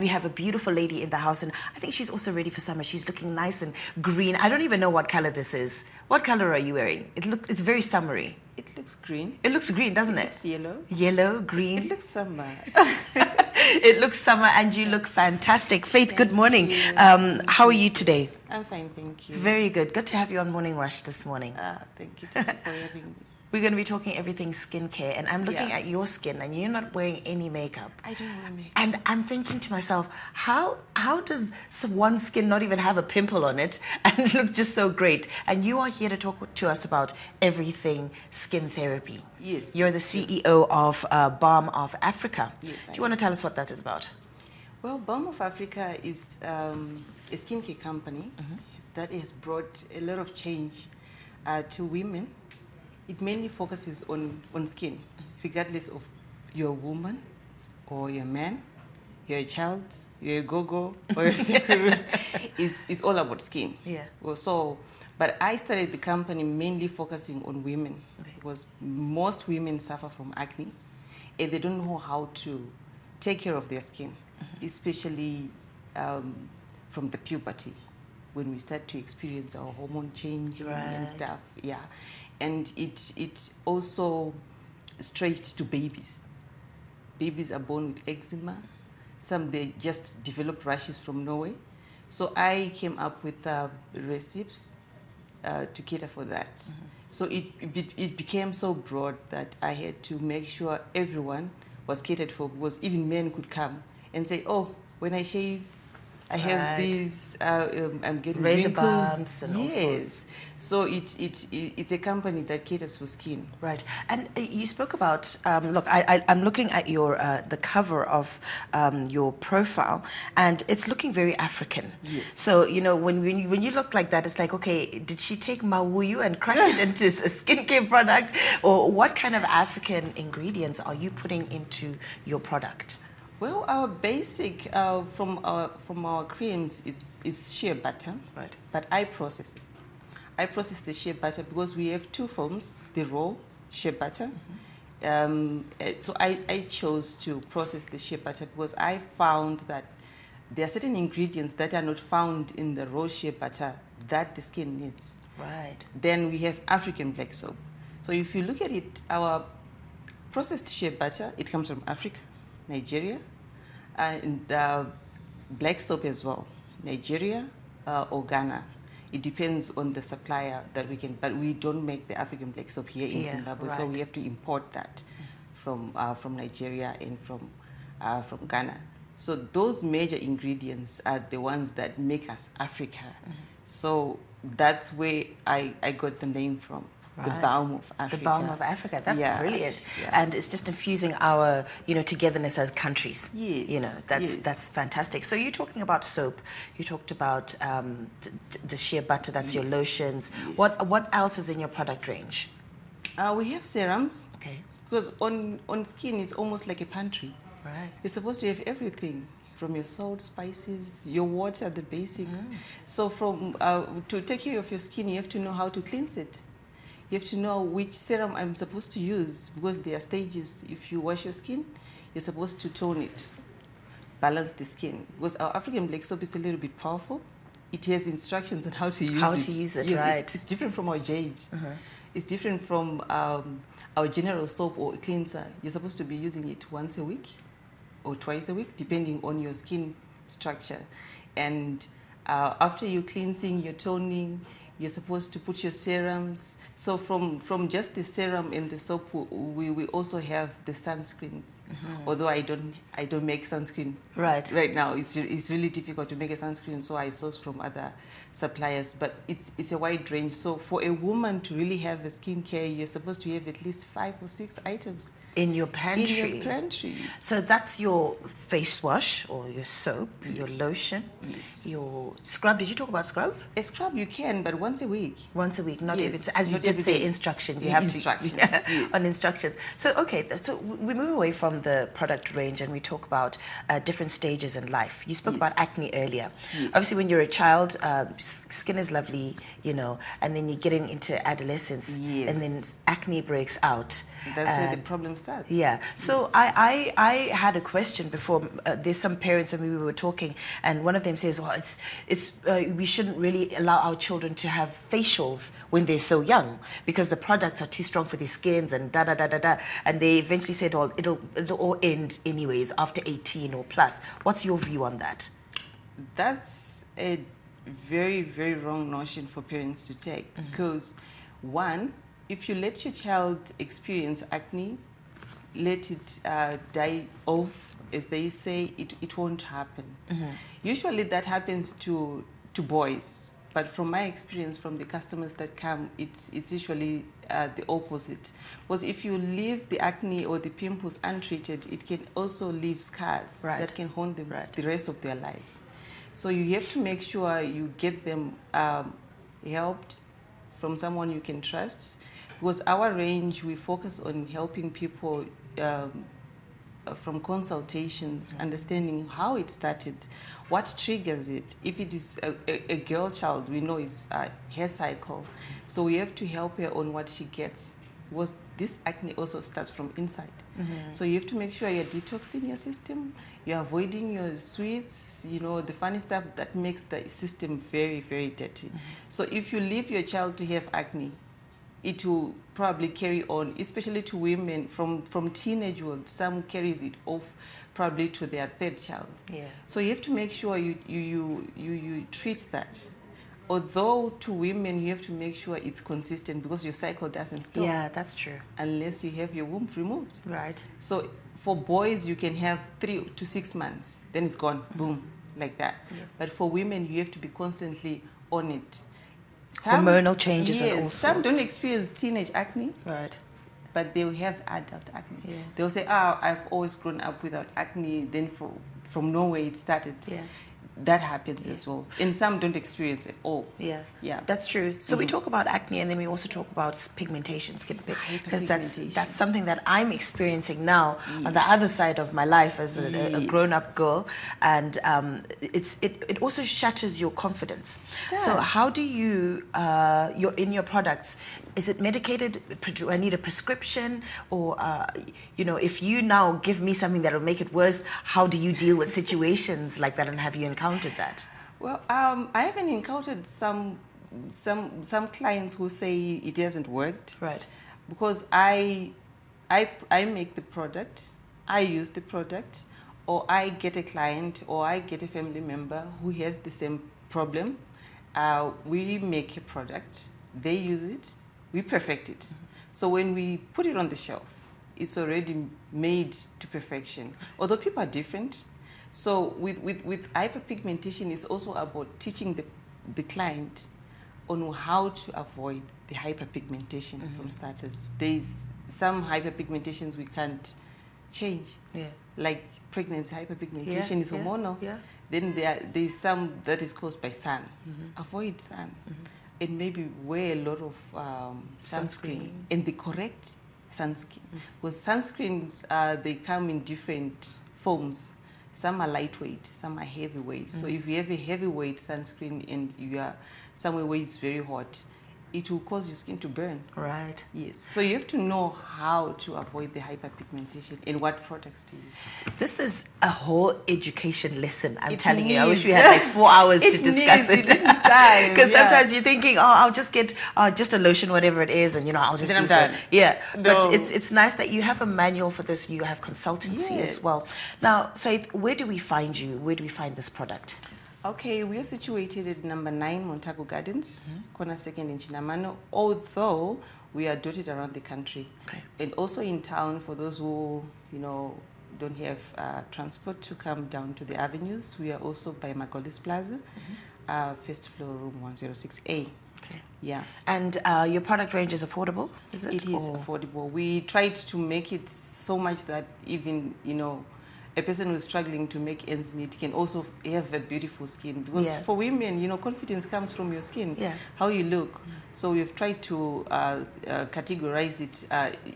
We have a beautiful lady in the house, and I think she's also ready for summer. She's looking nice and green. I don't even know what color this is. What color are you wearing? It's very summery. It looks green. It looks green, doesn't it? It's yellow. Yellow, green. It looks summer. It looks summer, and you look fantastic. Faith, good morning. How are you today? I'm fine, thank you. Very good. Good to have you on Morning Rush this morning. Thank you for having me. We're going to be talking everything skincare, and I'm looking at your skin, and you're not wearing any makeup. I don't wear makeup. And I'm thinking to myself, how does one's skin not even have a pimple on it and it looks just so great? And you are here to talk to us about everything skin therapy. Yes. You're the CEO of Balm of Africa. Yes. Do you want to tell us what that is about? Well, Balm of Africa is a skincare company that has brought a lot of change to women. It mainly focuses on skin, regardless of you're a woman or you're a man, you're a child, you're a go-go or a secretary. It's all about skin. Yeah. Well, but I started the company mainly focusing on women because most women suffer from acne and they don't know how to take care of their skin, especially from the puberty when we start to experience our hormone change and stuff. Yeah. And it also stretched to babies. Babies are born with eczema. Some, they just develop rashes from nowhere. So I came up with recipes to cater for that. So it became so broad that I had to make sure everyone was catered for, because even men could come and say, oh, when I shave, I have these, I'm getting razor wrinkles. bumps and all Yes. So it's a company that caters for skin. Right. And you spoke about, look, I'm looking at your the cover of your profile, and it's looking very African. Yes. So, you know, when you look like that, it's like, okay, did she take mawuyu and crush it into a skincare product? Or what kind of African ingredients are you putting into your product? Well, our basic from our creams is shea butter, right? But I process it. I process the shea butter because we have two forms: the raw shea butter. So I chose to process the shea butter because I found that there are certain ingredients that are not found in the raw shea butter that the skin needs. Right. Then we have African black soap. So if you look at it, our processed shea butter, it comes from Africa, Nigeria, and black soap as well, Nigeria or Ghana. It depends on the supplier that we can, but we don't make the African black soap here in Zimbabwe, so we have to import that from Nigeria and from Ghana. So those major ingredients are the ones that make us Africa. So that's where I got the name from. Right. The Balm of Africa. The Balm of Africa. That's brilliant. Yeah. And it's just infusing our, togetherness as countries. Yes. That's fantastic. So you're talking about soap. You talked about the shea butter. That's your lotions. Yes. What else is in your product range? We have serums. Okay. Because on skin, it's almost like a pantry. Right. You're supposed to have everything. From your salt, spices, your water, the basics. So to take care of your skin, you have to know how to cleanse it. You have to know which serum I'm supposed to use, because there are stages. If you wash your skin, you're supposed to tone it, balance the skin. Because our African black soap is a little bit powerful. It has instructions on how to use it. How to use it, yes, right. It's different from our jade. It's different from our general soap or cleanser. You're supposed to be using it once a week or twice a week, depending on your skin structure. And after you're cleansing, you're toning, you're supposed to put your serums. So from just the serum and the soap, we also have the sunscreens. Although I don't make sunscreen right now. It's really difficult to make a sunscreen, so I source from other suppliers. But it's a wide range. So for a woman to really have a skincare, you're supposed to have at least 5 or 6 items in your pantry. In your pantry. So that's your face wash or your soap, your lotion, your scrub. Did you talk about scrub? A scrub you can, but once a week. Once a week, not even, as you did say, instruction. You have instructions, to on instructions. So okay, so we move away from the product range and we talk about different stages in life. You spoke about acne earlier. Obviously, when you're a child, skin is lovely, and then you're getting into adolescence, and then acne breaks out. That's where the problem starts. Yeah. So Yes. I had a question before. There's some parents and we were talking, and one of them says, "Well, we shouldn't really allow our children to have facials when they're so young because the products are too strong for their skins and da da da da da." And they eventually said, "Well, it'll all end anyways after 18 or plus." What's your view on that? That's a very, very wrong notion for parents to take because, one, if you let your child experience acne, let it die off, as they say, it won't happen. Usually that happens to boys, but from my experience, from the customers that come, it's usually the opposite. Because if you leave the acne or the pimples untreated, it can also leave scars that can haunt them the rest of their lives. So you have to make sure you get them helped from someone you can trust. Because our range, we focus on helping people from consultations, understanding how it started, what triggers it. If it is a girl child, we know it's a hair cycle. So we have to help her on what she gets. Because this acne also starts from inside. So you have to make sure you're detoxing your system, you're avoiding your sweets, you know, the funny stuff that makes the system very, very dirty. So if you leave your child to have acne, it will probably carry on, especially to women from teenage world. Some carries it off probably to their third child. Yeah. So you have to make sure you treat that. Although to women, you have to make sure it's consistent because your cycle doesn't stop. Yeah, that's true. Unless you have your womb removed. Right. So for boys, you can have 3 to 6 months, then it's gone, boom, like that. Yeah. But for women, you have to be constantly on it. Hormonal changes and all sorts. Some don't experience teenage acne, right, but they'll have adult acne. Yeah. They'll say, "Oh, I've always grown up without acne." Then from nowhere it started. Yeah. That happens as well. And some don't experience it all. Yeah, yeah, that's true. So we talk about acne, and then we also talk about pigmentation, because that's something that I'm experiencing now on the other side of my life as a grown-up girl, and it also shatters your confidence. So how do you in your products? Is it medicated? Do I need a prescription, or you know, if you now give me something that will make it worse, how do you deal with situations like that, and have you encountered that? Well, I haven't encountered some clients who say it hasn't worked. Right. Because I make the product, I use the product, or I get a client or I get a family member who has the same problem. We make a product, they use it, we perfect it. So when we put it on the shelf, it's already made to perfection. Although people are different. So with hyperpigmentation, it's also about teaching the client on how to avoid the hyperpigmentation from starters. There's some hyperpigmentations we can't change. Yeah. Like pregnancy hyperpigmentation is hormonal. Yeah. Then there's some that is caused by sun. Avoid sun. And maybe wear a lot of sunscreen. And the correct sunscreen. Because sunscreens, they come in different forms. Some are lightweight, some are heavyweight. So if you have a heavyweight sunscreen and you are somewhere where it's very hot, it will cause your skin to burn. Right. Yes. So you have to know how to avoid the hyperpigmentation and what products to use. This is a whole education lesson, I'm telling you. I wish we had like 4 hours to discuss it. Because sometimes you're thinking, oh, I'll just get just a lotion, whatever it is, and you know, I'll just use it. Yeah. No. But it's nice that you have a manual for this. You have consultancy as well. Now, Faith, where do we find you? Where do we find this product? Okay, we are situated at number 9 Montagu Gardens, corner 2nd in Chinamano, although we are dotted around the country. Okay. And also in town, for those who, you know, don't have transport to come down to the avenues, we are also by Macaulay Plaza, first floor, room 106A. Okay. Yeah. And your product range is affordable, is it? It is affordable. We tried to make it so much that even, you know, a person who's struggling to make ends meet can also have a beautiful skin. Because for women, you know, confidence comes from your skin, how you look. So we've tried to categorize it.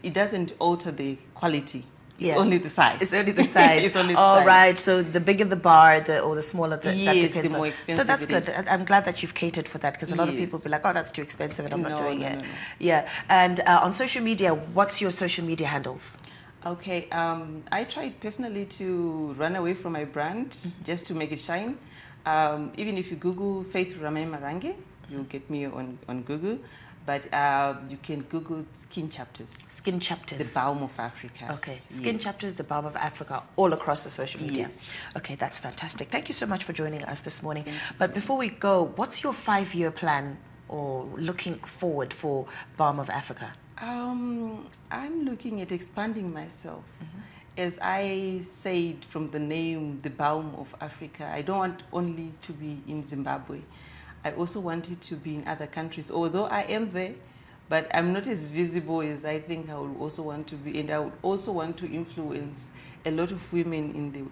It doesn't alter the quality. It's only the size. It's only the size. It's only the size. Right. So the bigger the bar, or the smaller that depends the more expensive. So that's good. I'm glad that you've catered for that, because a lot of people be like, oh, that's too expensive and I'm not doing it. No. Yeah. And on social media, what's your social media handles? Okay, I tried personally to run away from my brand just to make it shine. Even if you Google Faith Ruramai Marange, you'll get me on Google. But you can Google Skin Chapters. Skin Chapters. The Balm of Africa. Okay. Skin Chapters, the Balm of Africa, all across the social media. Yes. Okay, that's fantastic. Thank you so much for joining us this morning. But before we go, what's your 5-year plan or looking forward for Balm of Africa? I'm looking at expanding myself. As I said from the name, the Balm of Africa, I don't want only to be in Zimbabwe. I also wanted to be in other countries, although I am there, but I'm not as visible as I think I would also want to be. And I would also want to influence a lot of women in the,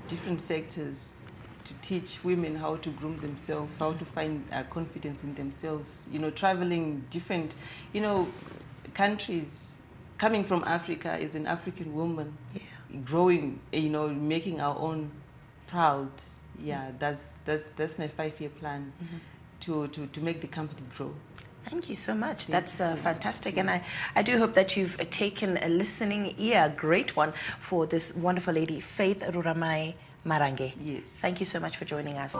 different sectors, to teach women how to groom themselves, how to find confidence in themselves, traveling different, countries. Coming from Africa as an African woman, growing, making our own proud. Yeah, that's my 5-year plan to make the company grow. Thank you so much. That's fantastic. And I do hope that you've taken a listening ear, a great one, for this wonderful lady, Faith Ruramai Marange. Yes. Thank you so much for joining us.